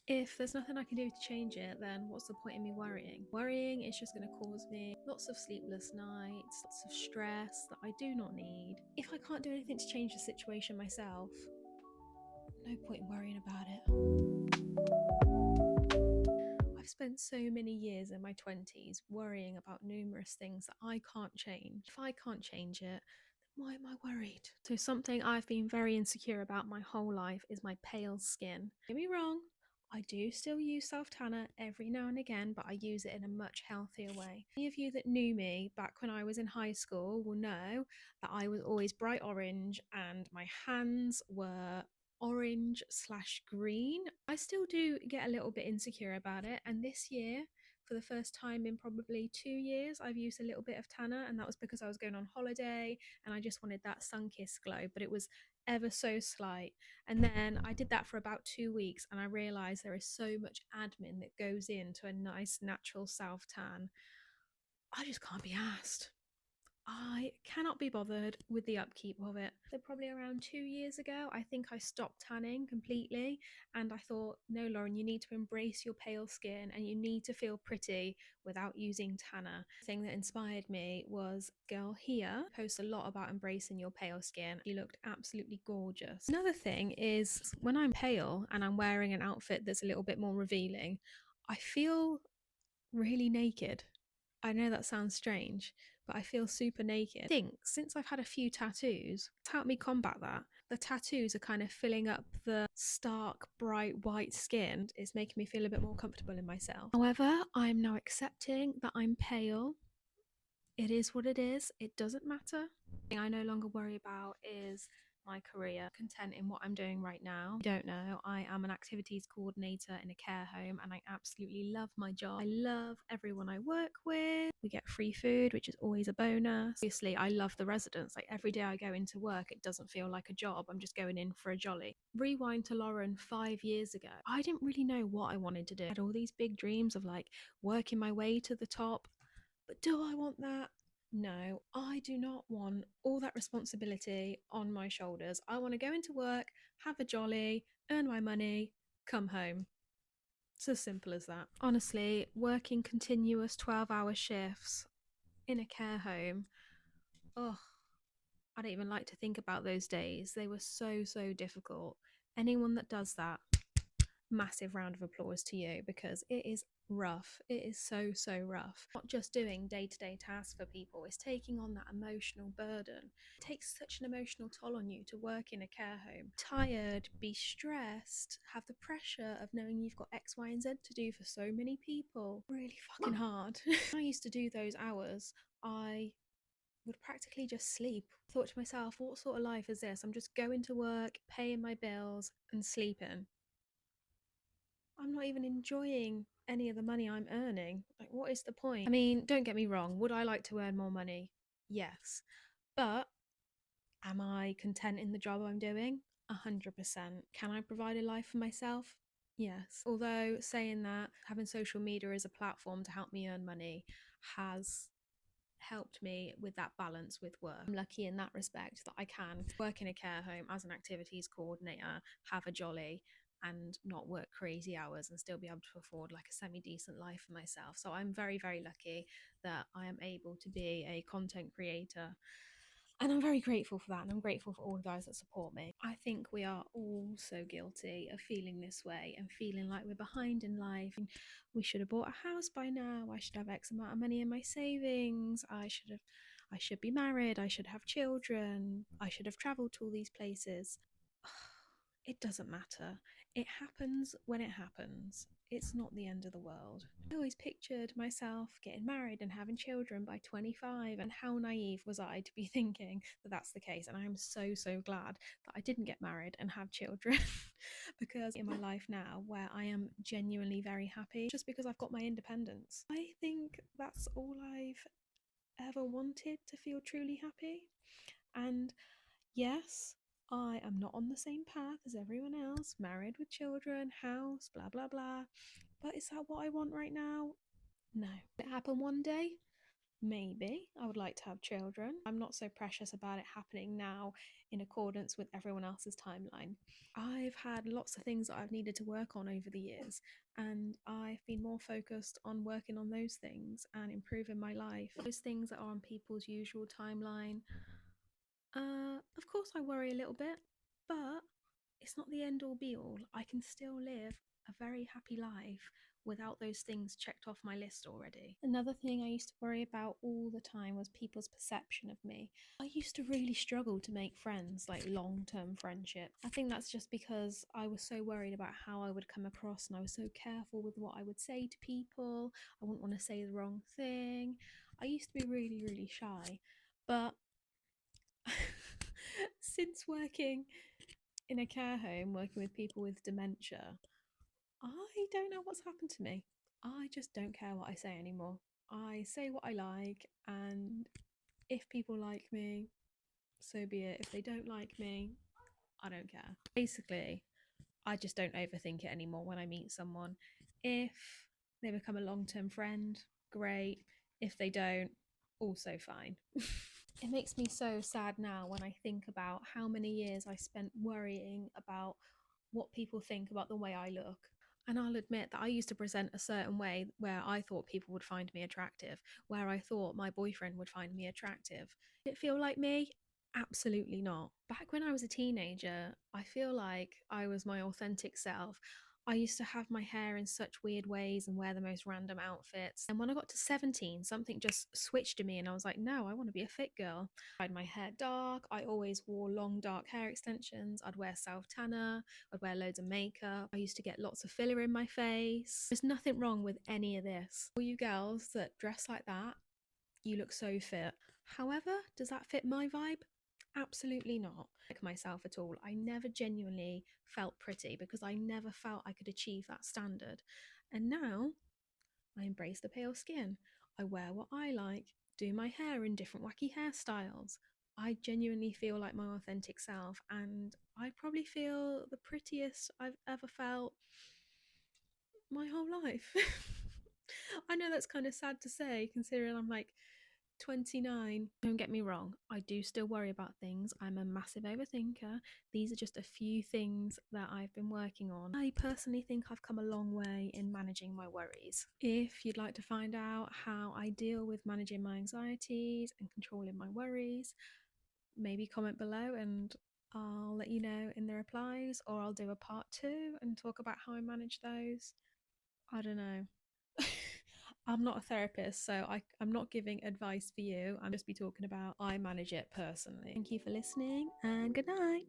If there's nothing I can do to change it, then what's the point in me worrying? Worrying is just going to cause me lots of sleepless nights, lots of stress that I do not need. If I can't do anything to change the situation myself, no point in worrying about it. I've spent so many years in my 20s worrying about numerous things that I can't change. If I can't change it, why am I worried? So, something I've been very insecure about my whole life is my pale skin. Don't get me wrong, I do still use self tanner every now and again, but I use it in a much healthier way. Any of you that knew me back when I was in high school will know that I was always bright orange and my hands were orange slash green. I still do get a little bit insecure about it, and this year, for the first time in probably 2 years, I've used a little bit of tanner, and that was because I was going on holiday and I just wanted that sun-kissed glow, but it was ever so slight. And then I did that for about 2 weeks, and I realized there is so much admin that goes into a nice natural self tan. I just can't be asked. I cannot be bothered with the upkeep of it. So, probably around 2 years ago, I think I stopped tanning completely. And I thought, no, Lauren, you need to embrace your pale skin and you need to feel pretty without using tanner. The thing that inspired me was girl here posts a lot about embracing your pale skin. She looked absolutely gorgeous. Another thing is when I'm pale and I'm wearing an outfit that's a little bit more revealing, I feel really naked. I know that sounds strange, but I feel super naked. I think since I've had a few tattoos, it's helped me combat that. The tattoos are kind of filling up the stark, bright white skin. It's making me feel a bit more comfortable in myself. However, I'm now accepting that I'm pale. It is what it is. It doesn't matter. The thing I no longer worry about is my career. Content in what I'm doing right now. You don't know, I am an activities coordinator in a care home and I absolutely love my job. I love everyone I work with. We get free food, which is always a bonus. Obviously, I love the residents. Like every day I go into work, it doesn't feel like a job. I'm just going in for a jolly. Rewind to Lauren 5 years ago. I didn't really know what I wanted to do. I had all these big dreams of like working my way to the top. But do I want that? No, I do not want all that responsibility on my shoulders. I want to go into work, have a jolly, earn my money, come home. It's as simple as that. Honestly, working continuous 12-hour shifts in a care home, oh, I don't even like to think about those days. They were so, so difficult. Anyone that does that, massive round of applause to you because it is rough. It is so, so rough. Not just doing day-to-day tasks for people, it's taking on that emotional burden. It takes such an emotional toll on you to work in a care home. Tired, be stressed, have the pressure of knowing you've got X, Y, and Z to do for so many people. Really fucking hard. When I used to do those hours, I would practically just sleep. I thought to myself, what sort of life is this? I'm just going to work, paying my bills, and sleeping. I'm not even enjoying any of the money I'm earning. Like, what is the point? I mean, don't get me wrong. Would I like to earn more money? Yes. But am I content in the job I'm doing? 100%. Can I provide a life for myself? Yes. Although saying that, having social media as a platform to help me earn money has helped me with that balance with work. I'm lucky in that respect that I can work in a care home as an activities coordinator, have a jolly, and not work crazy hours and still be able to afford like a semi decent life for myself. So I'm very, very lucky that I am able to be a content creator. And I'm very grateful for that. And I'm grateful for all the guys that support me. I think we are all so guilty of feeling this way and feeling like we're behind in life. We should have bought a house by now. I should have X amount of money in my savings. I should be married. I should have children. I should have traveled to all these places. It doesn't matter. It happens when it happens. It's not the end of the world. I always pictured myself getting married and having children by 25, and how naive was I to be thinking that that's the case. And I am so, so glad that I didn't get married and have children because in my life now where I am genuinely very happy just because I've got my independence. I think that's all I've ever wanted, to feel truly happy. And yes, I am not on the same path as everyone else, married with children, house, blah, blah, blah. But is that what I want right now? No. Will it happen one day? Maybe I would like to have children. I'm not so precious about it happening now in accordance with everyone else's timeline. I've had lots of things that I've needed to work on over the years, and I've been more focused on working on those things and improving my life. Those things that are on people's usual timeline. Of course, I worry a little bit, but it's not the end all be all. I can still live a very happy life without those things checked off my list already. Another thing I used to worry about all the time was people's perception of me. I used to really struggle to make friends, like long term friendships. I think that's just because I was so worried about how I would come across and I was so careful with what I would say to people. I wouldn't want to say the wrong thing. I used to be really, really shy. But since working in a care home, working with people with dementia, I don't know what's happened to me. I just don't care what I say anymore. I say what I like, and if people like me, so be it. If they don't like me, I don't care. Basically, I just don't overthink it anymore when I meet someone. If they become a long term friend, great. If they don't, also fine. It makes me so sad now when I think about how many years I spent worrying about what people think about the way I look. And I'll admit that I used to present a certain way where I thought people would find me attractive, where I thought my boyfriend would find me attractive. Did it feel like me? Absolutely not. Back when I was a teenager, I feel like I was my authentic self. I used to have my hair in such weird ways and wear the most random outfits. And when I got to 17, something just switched in me and I was like, no, I want to be a fit girl. I had my hair dark. I always wore long, dark hair extensions. I'd wear self tanner. I'd wear loads of makeup. I used to get lots of filler in my face. There's nothing wrong with any of this. All you girls that dress like that, you look so fit. However, does that fit my vibe? Absolutely not. Like myself at all. I never genuinely felt pretty because I never felt I could achieve that standard. And now I embrace the pale skin. I wear what I like, do my hair in different wacky hairstyles. I genuinely feel like my authentic self, and I probably feel the prettiest I've ever felt my whole life. I know that's kind of sad to say, considering I'm like 29. Don't get me wrong, I do still worry about things. I'm a massive overthinker. These are just a few things that I've been working on. I personally think I've come a long way in managing my worries. If you'd like to find out how I deal with managing my anxieties and controlling my worries, maybe comment below and I'll let you know in the replies, or I'll do a part 2 and talk about how I manage those. I don't know. I'm not a therapist, so I'm not giving advice for you. I'm just be talking about I manage it personally. Thank you for listening and good night.